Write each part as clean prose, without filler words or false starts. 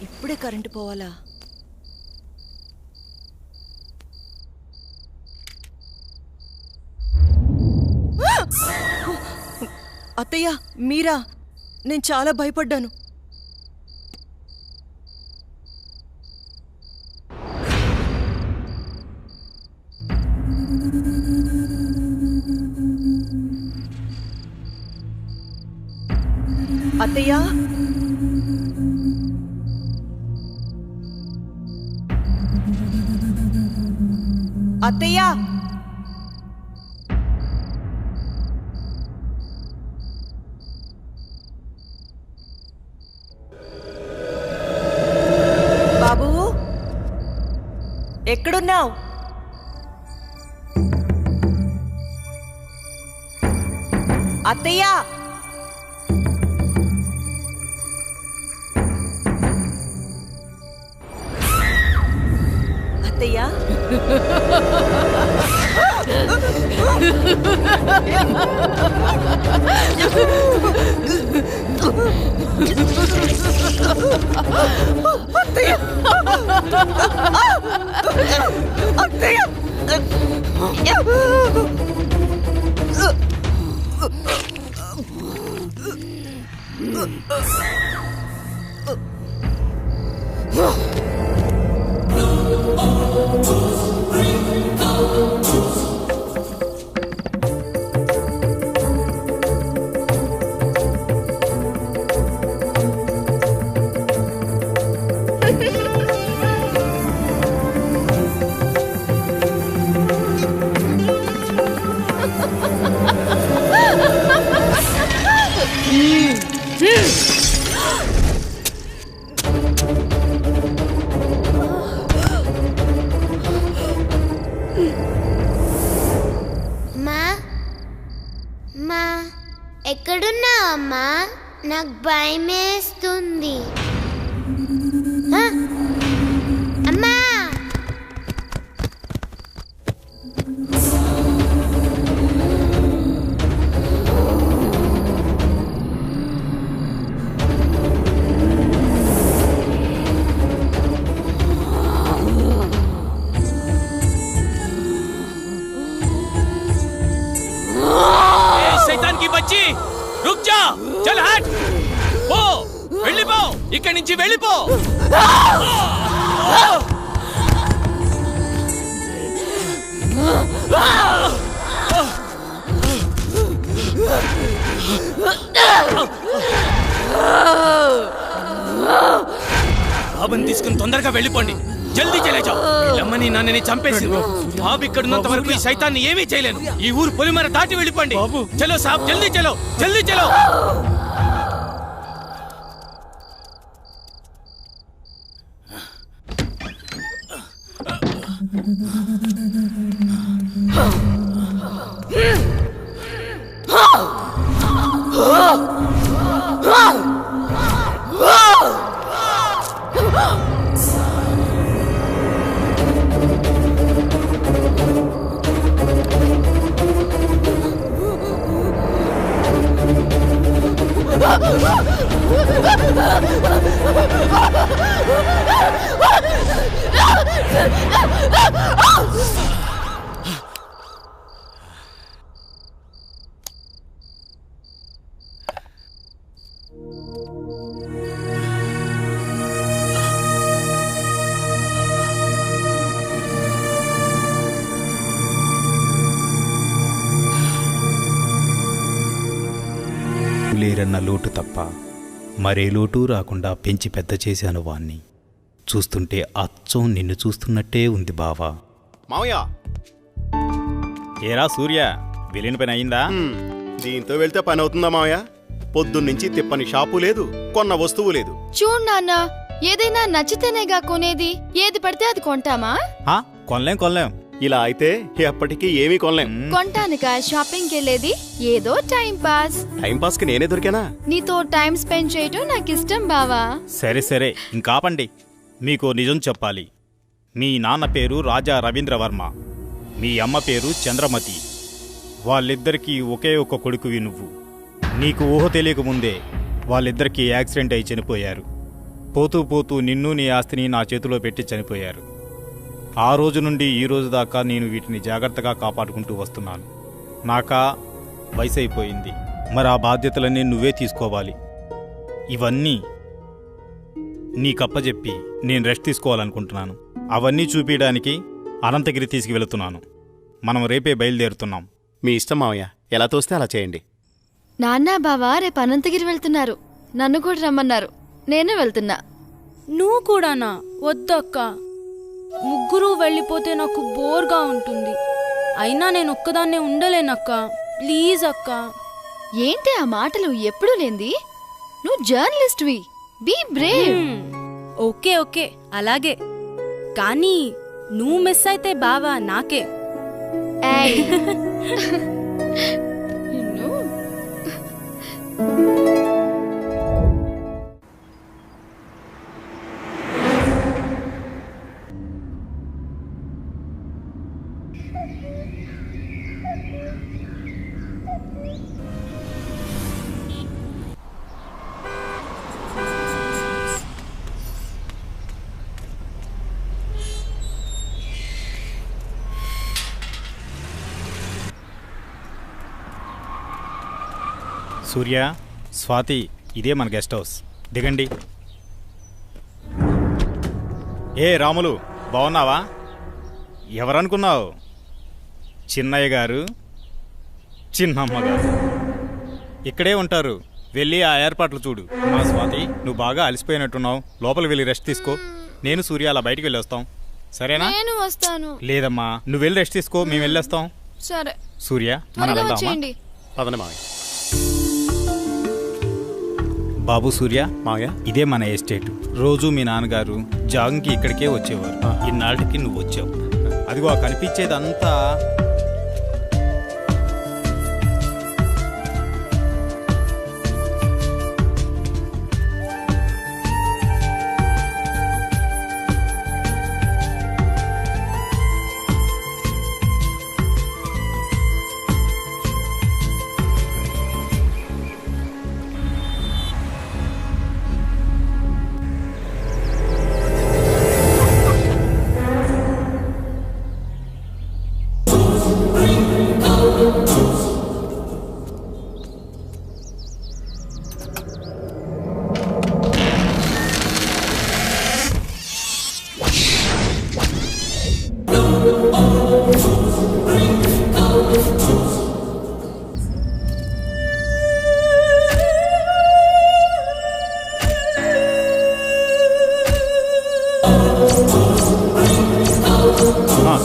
ఇప్పుడే కరెంటు పోవాలా? అత్తయ్య, మీరా? నేను చాలా భయపడ్డాను. అత్తయ్య, అత్తయ్య, బాబు ఎక్కడున్నావు? అత్తయ్య, అత్తయ్య, ఎక్కడున్నావమ్మా? నాకు భయమేస్తుంది. అమ్మా, शैतान की बच्ची, रुक जा, चल हट, पो, వెళ్ళిపో, ఇక్కడి నుంచి వెళ్ళిపో. బాబుని తీసుకుని తొందరగా వెళ్ళిపోండి. జల్దీ చలే జాओ. లమ్మని నన్నని చంపేసింది. బాబు ఇక్కడ ఉన్నంత వరకు ఈ శైతాన్ని ఏమీ చేయలేను. ఈ ఊరు పొలిమర దాటి వెళ్ళిపోండి. చలో సాబ్, జల్దీ చలో, జల్దీ చలో. లేరన్న లోటు తప్ప మరే లోటు రాకుండా పెంచి పెద్ద చేశాను వాణ్ణి. చూస్తుంటే అచ్చం నిన్ను చూస్తున్నట్టే ఉంది బావా. మావయ్య, ఏరా సూర్య, వెళ్ళిన పని అయిందా? దీంతో వెళ్తే పని అవుతుందా మావయ్య? పొద్దున్నుంచి తిప్పని షాపు లేదు, కొన్న వస్తువు లేదు. చూడు నాన్న, ఏదైనా నచ్చితేనేగా కొనేది. ఏది పడితే అది కొంటామా? కొనలేం. ఇలా అయితే ఎప్పటికీ ఏమీ కొనలేం. కొంటానుగా షాపింగ్ కెళ్ళేది. ఏదో టైం పాస్. టైం పాస్ కి నేనే దొరికానా? నీతో టైం స్పెండ్ చేయటం నాకు ఇష్టం బావా. సరే ఇంకాపండి. మీకు నిజం చెప్పాలి. మీ నాన్న పేరు రాజా రవీంద్రవర్మ, మీ అమ్మ పేరు చంద్రమతి. వాళ్ళిద్దరికీ ఒకే ఒక కొడుకువి నువ్వు. నీకు ఊహ తెలియకముందే వాళ్ళిద్దరికీ యాక్సిడెంట్ అయి చనిపోయారు. పోతూ నిన్ను నీ ఆస్తిని నా చేతిలో పెట్టి చనిపోయారు. ఆ రోజు నుండి ఈ రోజు దాకా నేను వీటిని జాగ్రత్తగా కాపాడుకుంటూ వస్తున్నాను. నాకా వయసు అయిపోయింది, మరి ఆ బాధ్యతలన్నీ నువ్వే తీసుకోవాలి. ఇవన్నీ నీకప్పచెప్పి నేను రెస్ట్ తీసుకోవాలనుకుంటున్నాను. అవన్నీ చూపించడానికి అనంతగిరి తీసుకువెళుతున్నాను. మనం రేపే బయలుదేరుతున్నాం. మీ ఇష్టం మావయ్య, ఎలా తోస్తే అలా చేయండి. నాన్న బావా రేపు అనంతగిరి వెళ్తున్నారు. నన్ను కూడా రమ్మన్నారు. నేను వెళ్తున్నా. నువ్వు కూడానా? వద్దక్క, ముగ్గురు వెళ్ళిపోతే నాకు బోర్గా ఉంటుంది. అయినా నేను ఒక్కదాన్నే ఉండలేనక్క. ప్లీజ్ అక్క. ఏంటి ఆ మాటలు? ఎప్పుడూ లేంది. నువ్వు జర్నలిస్ట్వి. Be Brave. ఓకే అలాగే. కానీ నువ్వు మిస్ అయితే బావా నాకే. ఏయ్. సూర్య, స్వాతి, ఇదే మన గెస్ట్ హౌస్. దిగండి. ఏ రాములు, బాగున్నావా? ఎవరనుకున్నావు? చిన్నయ్య గారు, చిన్నమ్మ గారు ఇక్కడే ఉంటారు. వెళ్ళి ఆ ఏర్పాట్లు చూడు. మా స్వాతి, నువ్వు బాగా అలసిపోయినట్టున్నావు. లోపలికి వెళ్ళి రెస్ట్ తీసుకో. నేను సూర్య అలా బయటికి వెళ్ళొస్తాం. సరేనా? నేను వస్తాను. లేదమ్మా, నువ్వు వెళ్ళి రెస్ట్ తీసుకో, మేము వెళ్ళొస్తాం. సరే సూర్య, మనం వెళ్దామా? పదనే మావయ్య. బాబు సూర్య, మావయ్య, ఇదే మన ఎస్టేట్. రోజు మీ నాన్నగారు జాగింగ్కి ఇక్కడికే వచ్చేవారు. ఇన్నాళ్ళకి నువ్వు వచ్చావు. అదిగో కనిపించేదంతా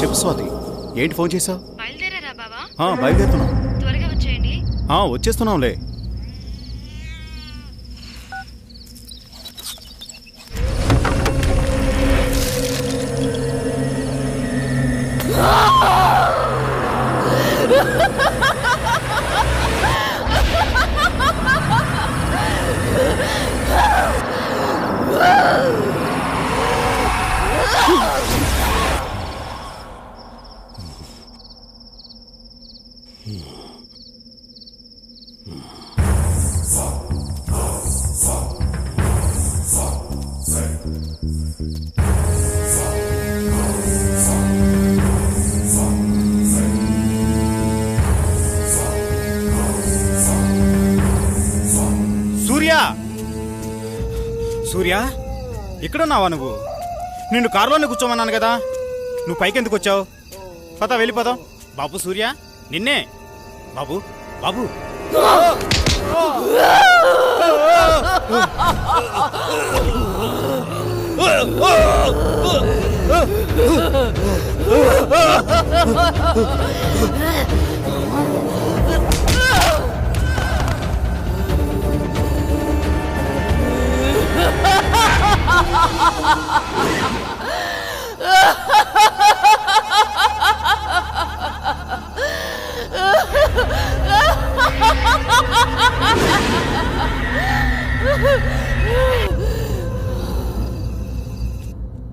చెప్పు స్వాతి, ఏంటి ఫోన్ చేసావు? బయలుదేరారా బావా? బయలుదేరుతున్నాం. త్వరగా వచ్చేయండి. వచ్చేస్తున్నాంలే. సూర్య, ఇక్కడున్నావా నువ్వు? నిన్ను కారులోనే కూర్చోమన్నాను కదా, నువ్వు పైకెందుకు వచ్చావు? పద, వెళ్ళిపోదాం. బాబు సూర్య, నిన్నే. బాబు బాబు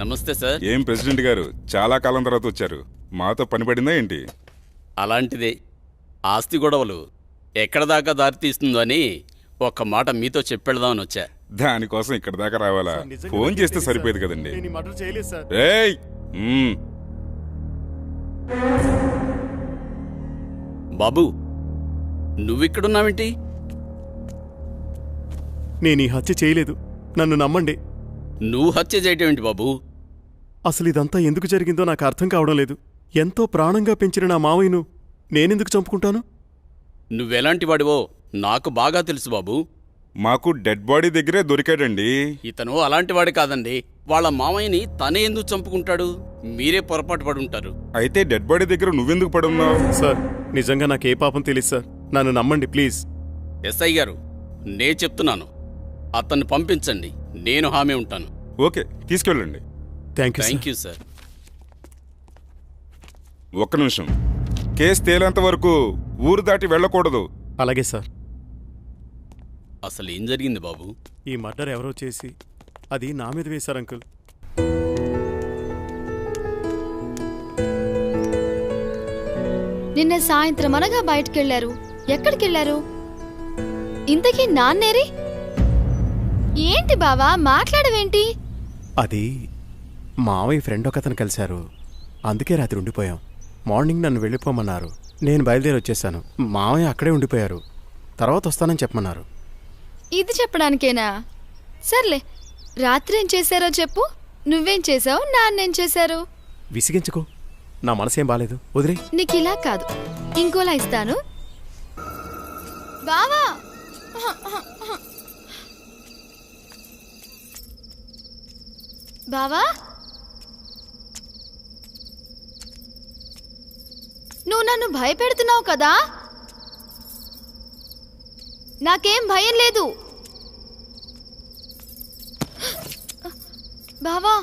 నమస్తే సార్. ఏం ప్రెసిడెంట్ గారు, చాలా కాలం తర్వాత వచ్చారు. మాతో పని పడిందా ఏంటి? అలాంటిదే. ఆస్తి గొడవలు ఎక్కడ దాకా దారితీస్తుందో అని ఒక్క మాట మీతో చెప్పెడదామని వచ్చా. దానికోసం ఇక్కడ దాకా రావాలా? ఫోన్ చేస్తే సరిపోయేది కదండి. ఏయ్! బాబు, నువ్విక్కడున్నావేంటి? నేను ఈ హత్య చేయలేదు, నన్ను నమ్మండి. నువ్వు హత్య చేయటం ఏంటి బాబు? అసలు ఇదంతా ఎందుకు జరిగిందో నాకు అర్థం కావడం లేదు. ఎంతో ప్రాణంగా పెంచిన నా మావయ్యను నేనెందుకు చంపుకుంటాను? నువ్వెలాంటి వాడివో నాకు బాగా తెలుసు బాబు. మాకు డెడ్ బాడీ దగ్గరే దొరికాడండి. ఇతను అలాంటి వాడి కాదండి. వాళ్ళ మామయ్యని తనే ఎందుకు చంపుకుంటాడు? మీరే పొరపాటు పడుంటారు. అయితే డెడ్ బాడీ దగ్గర నువ్వెందుకు పడున్నావు? సార్, నిజంగా నాకే పాపం తెలియదు సార్, నన్ను నమ్మండి ప్లీజ్. ఎస్ఐ గారు, నే చెప్తున్నాను, అతన్ని పంపించండి, నేను హామీ ఉంటాను. ఓకే, తీసుకెళ్ళండి. Thank you sir. ఒక్క నిమిషం. కేసు తేలేంత వరకు ఊరు దాటి వెళ్ళకూడదు. అలాగే సార్. అసలు ఏం జరిగింది బాబు? ఈ మర్డర్ ఎవరో చేసి అది నా మీద వేశారు అంకుల్. నిన్న సాయంత్రం అనగా బయటకెళ్లారు. ఎక్కడికెళ్లారు? ఇంతకీ నాన్నేరి? ఏంటి బావా మాట్లాడవేంటి? అది మావయ్య ఫ్రెండ్ ఒకతను కలిశారు, అందుకే రాత్రి ఉండిపోయాం. మార్నింగ్ నన్ను వెళ్ళిపోమన్నారు. నేను బయలుదేరి వచ్చేసాను. మావయ్య అక్కడే ఉండిపోయారు. తర్వాత వస్తానని చెప్పమన్నారు. ఇది చెప్పడానికేనా? సర్లే, రాత్రి ఏం చేశారో చెప్పు. నువ్వేం చేసావు, నాన్నేం చేశారు? విసిగించుకో, నా మనసేం బాలేదు, వదిలే. నీకు ఇలా కాదు, ఇంకోలా ఇస్తాను. బావా, బావా, నువ్వు నన్ను భయపెడుతున్నావు కదా? నాకేం భయం లేదు బావా.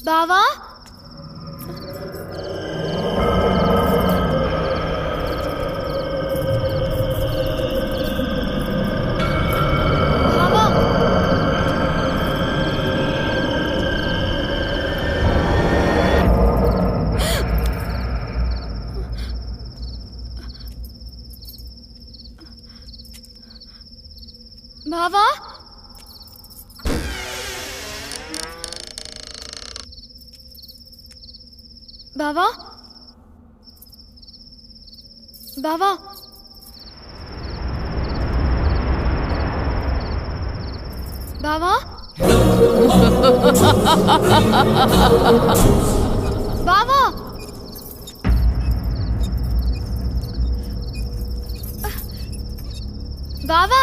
బావా, బావా, బావా, బావా, బావా, బావా, బావా, బావా,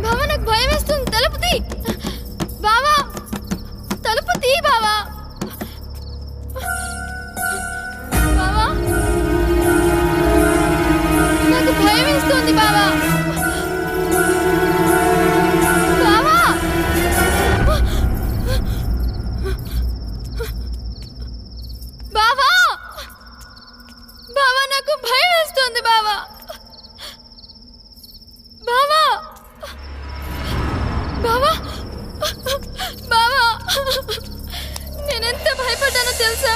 బావా, నాకు భయం వేస్తుంది. తలుపు తీ బావా, తలుపు తీ బావా. బావా, నాకు భయం వేస్తుంది బావా. బావా, బావా, బావా, నాకు భయం వేస్తుంది బావా. బావా, బావా, బావా, నేనెంత భయపడ్డానో తెలుసా?